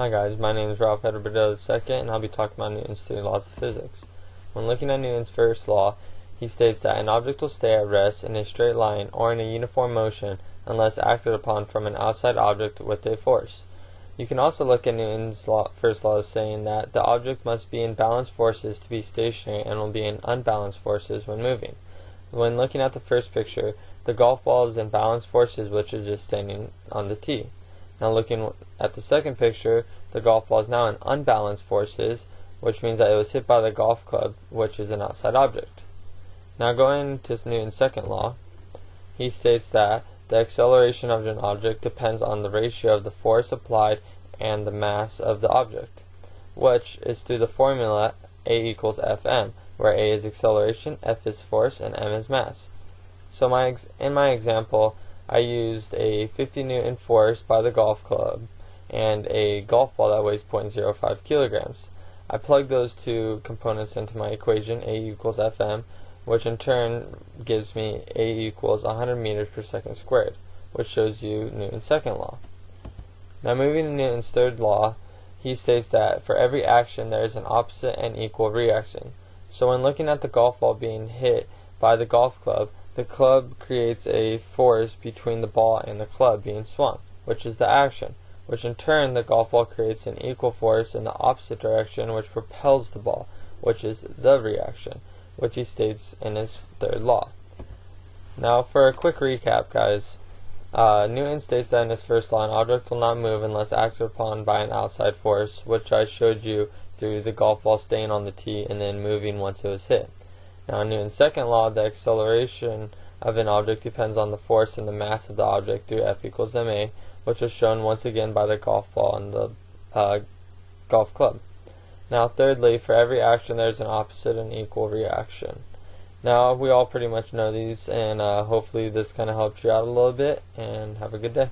Hi guys, my name is Ralph Edward II, and I'll be talking about Newton's three laws of physics. When looking at Newton's first law, he states that an object will stay at rest in a straight line or in a uniform motion unless acted upon from an outside object with a force. You can also look at Newton's first law as saying that the object must be in balanced forces to be stationary and will be in unbalanced forces when moving. When looking at the first picture, the golf ball is in balanced forces, which is just standing on the tee. Now looking at the second picture, the golf ball is now in unbalanced forces, which means that it was hit by the golf club, which is an outside object. Now going to Newton's second law, he states that the acceleration of an object depends on the ratio of the force applied and the mass of the object, which is through the formula A equals Fm, where A is acceleration, F is force, and M is mass. So in my example, I used a 50 Newton force by the golf club and a golf ball that weighs 0.05 kilograms. I plugged those two components into my equation, A equals Fm, which in turn gives me A equals 100 meters per second squared, which shows you Newton's second law. Now moving to Newton's third law, he states that for every action there is an opposite and equal reaction. So when looking at the golf ball being hit by the golf club, the club creates a force between the ball and the club being swung, which is the action, which in turn the golf ball creates an equal force in the opposite direction which propels the ball, which is the reaction, which he states in his third law. Now for a quick recap, guys, Newton states that in his first law an object will not move unless acted upon by an outside force, which I showed you through the golf ball staying on the tee and then moving once it was hit. Now in Newton's second law, the acceleration of an object depends on the force and the mass of the object through F equals ma, which was shown once again by the golf ball and the golf club. Now thirdly, for every action there is an opposite and equal reaction. Now we all pretty much know these, and hopefully this kind of helped you out a little bit, and have a good day.